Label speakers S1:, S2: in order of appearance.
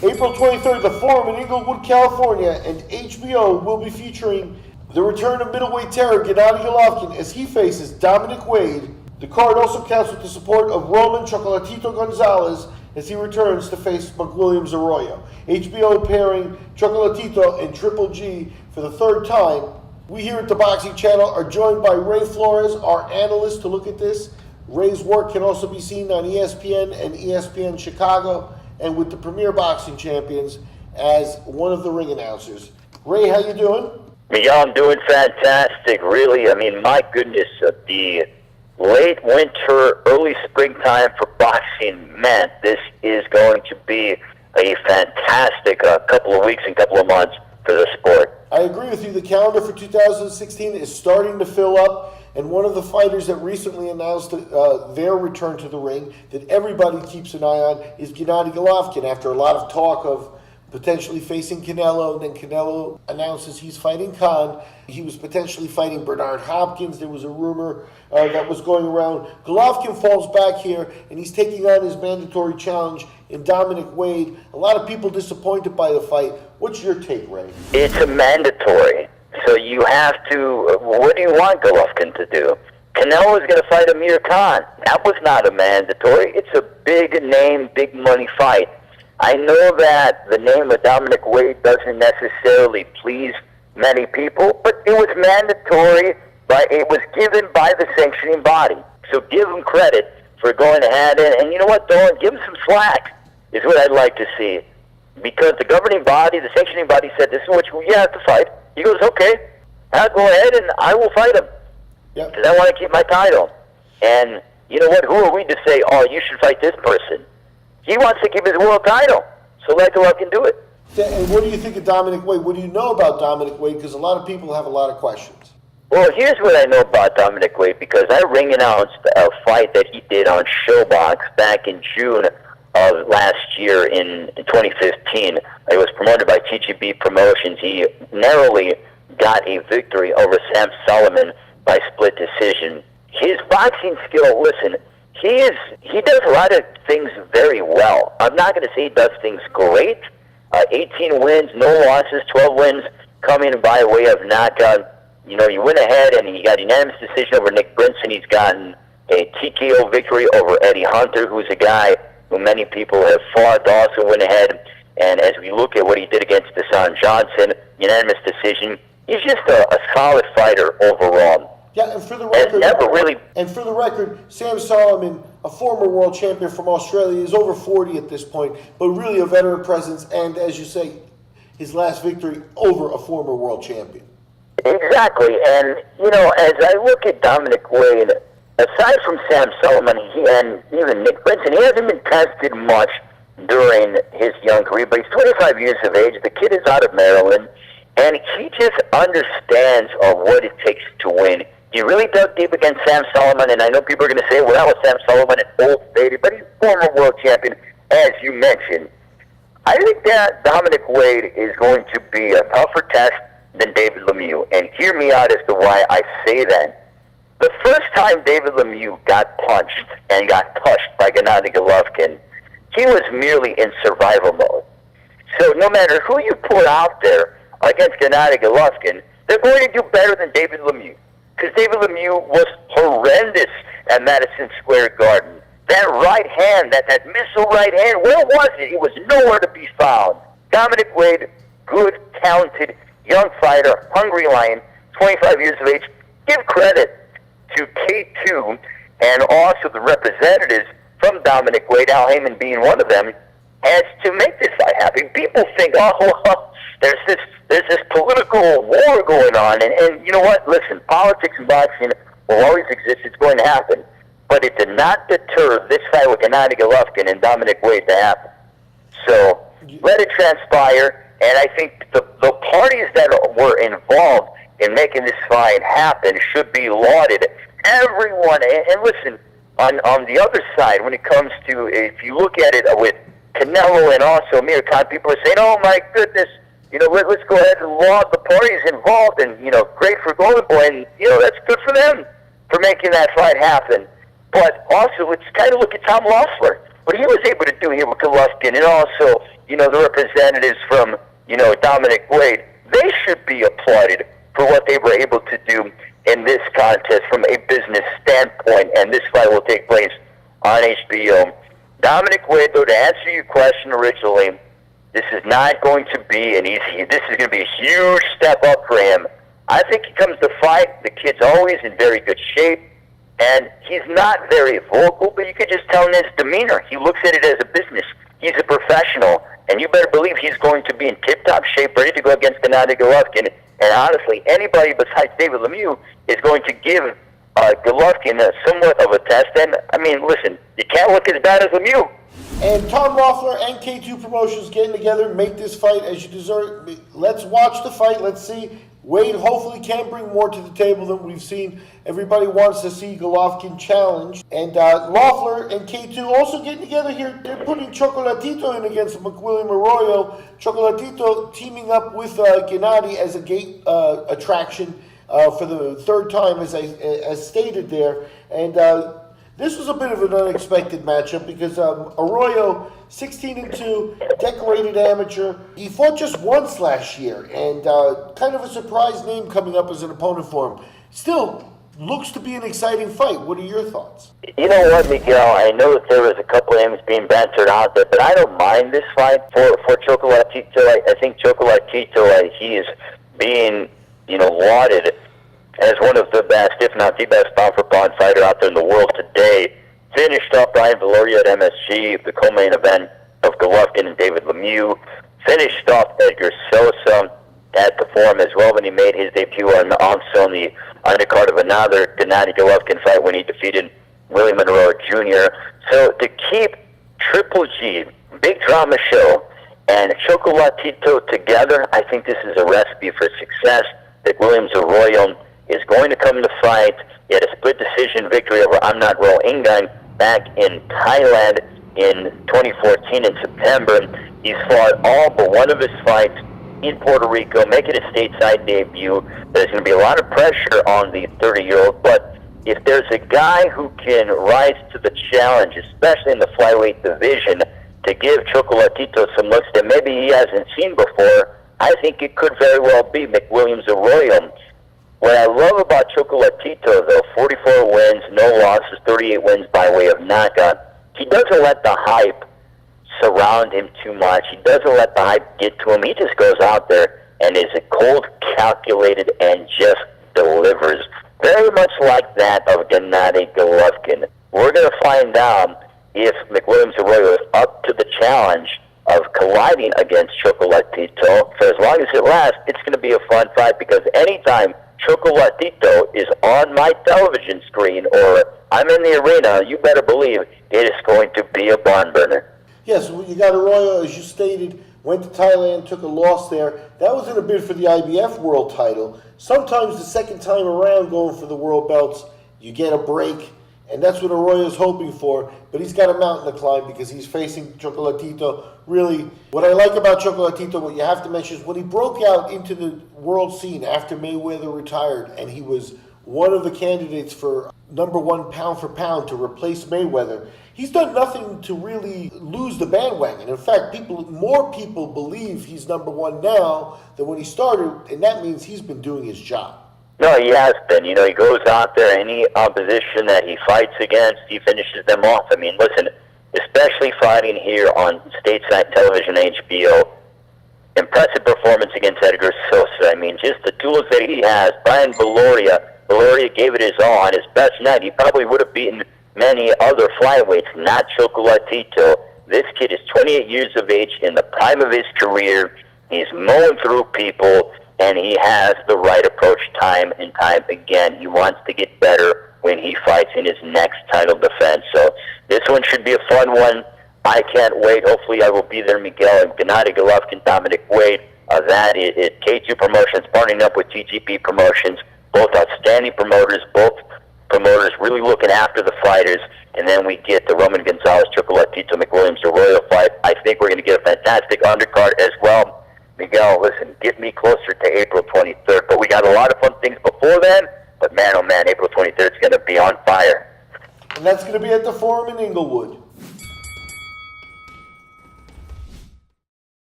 S1: April 23rd, the Forum in Inglewood, California, and HBO will be featuring the return of middleweight terror Gennady Golovkin as he faces Dominic Wade. The card also counts with the support of Roman Chocolatito Gonzalez as he returns to face McWilliams Arroyo. HBO pairing Chocolatito and Triple G for the third time. We here at the Boxing Channel are joined by Ray Flores, our analyst, to look at this. Ray's work can also be seen on ESPN and ESPN Chicago, and with the Premier Boxing Champions as one of the ring announcers. Ray, how you doing?
S2: Yeah, I'm doing fantastic, really. I mean, my goodness, the late winter, early springtime for boxing, man, this is going to be a fantastic couple of weeks and couple of months for the sport.
S1: I agree with you. The calendar for 2016 is starting to fill up. And one of the fighters that recently announced their return to the ring that everybody keeps an eye on is Gennady Golovkin. After a lot of talk of potentially facing Canelo, and then Canelo announces he's fighting Khan. He was potentially fighting Bernard Hopkins. There was a rumor that was going around. Golovkin falls back here, and he's taking on his mandatory challenge in Dominic Wade. A lot of people disappointed by the fight. What's your take, Ray?
S2: It's a mandatory. So you have to, what do you want Golovkin to do? Canelo is going to fight Amir Khan. That was not a mandatory. It's a big name, big money fight. I know that the name of Dominic Wade doesn't necessarily please many people, but it was mandatory, but it was given by the sanctioning body. So give him credit for going ahead, and you know what, Dolan, give him some slack, is what I'd like to see. Because the governing body, the sanctioning body said, this is what you have to fight. He goes, okay, I'll go ahead and I will fight him. Because I want to keep my title. And you know what, who are we to say, oh, you should fight this person? He wants to keep his world title, so let Golovkin do it.
S1: And what do you think of Dominic Wade? What do you know about Dominic Wade? Because a lot of people have a lot of questions.
S2: Well, here's what I know about Dominic Wade, because I ring announced a fight that he did on Showbox back in June of last year in 2015. It was promoted by TGB Promotions. He narrowly got a victory over Sam Solomon by split decision. His boxing skill, listen, he does a lot of things very well. I'm not going to say he does things great. 18 wins, no losses, 12 wins coming by way of knockout. You know, you went ahead and he got a unanimous decision over Nick Brinson. He's gotten a TKO victory over Eddie Hunter, who's a guy who many people have fought. Also went ahead, and as we look at what he did against Deshaun Johnson, unanimous decision, he's just a solid fighter overall.
S1: Yeah, and for the record, Sam Solomon, a former world champion from Australia, is over 40 at this point, but really a veteran presence, and as you say, his last victory over a former world champion.
S2: Exactly, and you know, as I look at Dominic Wade, aside from Sam Solomon and even Nick Brinson, he hasn't been tested much during his young career, but he's 25 years of age. The kid is out of Maryland, and he just understands of what it takes to win. He really dug deep against Sam Solomon, and I know people are going to say, well, that was Sam Solomon at Old Stadium, but he's former world champion, as you mentioned. I think that Dominic Wade is going to be a tougher test than David Lemieux, and hear me out as to why I say that. The first time David Lemieux got punched and got pushed by Gennady Golovkin, he was merely in survival mode. So no matter who you put out there against Gennady Golovkin, they're going to do better than David Lemieux. Because David Lemieux was horrendous at Madison Square Garden. That right hand, that missile right hand, where was it? It was nowhere to be found. Dominic Wade, good, talented, young fighter, hungry lion, 25 years of age. Give credit to K2 and also the representatives from Dominic Wade, Al Heyman being one of them, as to make this fight happen. People think, oh, well, there's this political war going on, and you know what? Listen, politics and boxing will always exist. It's going to happen. But it did not deter this fight with Gennady Golovkin and Dominic Wade to happen. So let it transpire, and I think the parties that were involved in making this fight happen should be lauded. Everyone, and listen, on the other side, when it comes to, if you look at it with Canelo and also Amir Khan, people are saying, oh my goodness, you know, let's go ahead and laud the parties involved, and, you know, great for Golden Boy, and, you know, that's good for them for making that fight happen. But also, let's kind of look at Tom Loeffler, what he was able to do here with Golovkin, and also the representatives from, Dominic Wade, they should be applauded for what they were able to do in this contest from a business standpoint, and this fight will take place on HBO. Dominic Wade, though, to answer your question originally, this is not going to be an easy, this is going to be a huge step up for him. I think he comes to fight, the kid's always in very good shape, and he's not very vocal, but you can just tell in his demeanor. He looks at it as a business. He's a professional, and you better believe he's going to be in tip-top shape, ready to go against Gennady Golovkin. And honestly, anybody besides David Lemieux is going to give Golovkin somewhat of a test. And, I mean, listen, you can't look as bad as Lemieux.
S1: And Tom Loeffler and K2 Promotions getting together, make this fight as you deserve. Let's watch the fight. Let's see. Wade hopefully can bring more to the table than we've seen. Everybody wants to see Golovkin challenge. And Loeffler and K2 also getting together here. They're putting Chocolatito in against McWilliam Arroyo. Chocolatito teaming up with Gennady as a gate attraction for the third time, as stated there. And this was a bit of an unexpected matchup because Arroyo, 16-2, decorated amateur. He fought just once last year, and kind of a surprise name coming up as an opponent for him. Still, looks to be an exciting fight. What are your thoughts?
S2: You know what, Miguel? I know that there was a couple of names being bantered out there, but I don't mind this fight for Chocolatito. I think Chocolatito, he is being, lauded as one of the best, if not the best, pound-for-pound fighter out there in the world today. Finished up Brian Valoria at MSG, the co-main event of Golovkin and David Lemieux. Finished off Edgar Sosa at the Forum as well when he made his debut on the undercard of another Gennady Golovkin fight when he defeated William Monroe Jr. So to keep Triple G, big drama show, and Chocolatito together, I think this is a recipe for success. That Williams Arroyo is going to come to fight. He had a split decision victory over Amnat Ro Ingang back in Thailand in 2014 in September. He's fought all but one of his fights in Puerto Rico, making a stateside debut. There's going to be a lot of pressure on the 30-year-old, but if there's a guy who can rise to the challenge, especially in the flyweight division, to give Chocolatito some looks that maybe he hasn't seen before, I think it could very well be McWilliams Arroyo. What I love about Chocolatito, though, 44 wins, no losses, 38 wins by way of knockout. He doesn't let the hype surround him too much. He doesn't let the hype get to him. He just goes out there and is cold, calculated, and just delivers. Very much like that of Gennady Golovkin. We're going to find out if McWilliams Arroyo is up to the challenge of colliding against Chocolatito. For as long as it lasts, it's going to be a fun fight because anytime Chocolatito is on my television screen or I'm in the arena, you better believe it is going to be a barn burner.
S1: Yes, you got Arroyo, as you stated, went to Thailand, took a loss there. That was in a bid for the IBF world title. Sometimes the second time around going for the world belts, you get a break, and that's what Arroyo's hoping for. But he's got a mountain to climb because he's facing Chocolatito. Really, what I like about Chocolatito, what you have to mention is when he broke out into the world scene after Mayweather retired, and he was one of the candidates for #1 pound for pound to replace Mayweather, he's done nothing to really lose the bandwagon. In fact, more people believe he's #1 now than when he started, and that means he's been doing his job.
S2: No, he has been. He goes out there, any opposition that he fights against, he finishes them off. I mean, listen, especially fighting here on stateside television, HBO, impressive performance against Edgar Sosa. I mean, just the tools that he has. Brian Valoria gave it his all. On his best night, he probably would have beaten many other flyweights, not Chocolatito. This kid is 28 years of age, in the prime of his career. He's mowing through people, and he has the right approach time and time again. He wants to get better when he fights in his next title defense. So this one should be a fun one. I can't wait. Hopefully I will be there, Miguel. And Gennady Golovkin, Dominic Wade. That is K2 Promotions partnering up with TGP Promotions. Both outstanding promoters, both promoters really looking after the fighters. And then we get the Roman Gonzalez, Chocolatito, McWilliams Arroyo fight. I think we're going to get a fantastic undercard as well. Miguel, listen, get me closer to April 23rd. But we got a lot of fun things before then. But man, oh man, April 23rd is going to be on fire.
S1: And that's going to be at the Forum in Inglewood.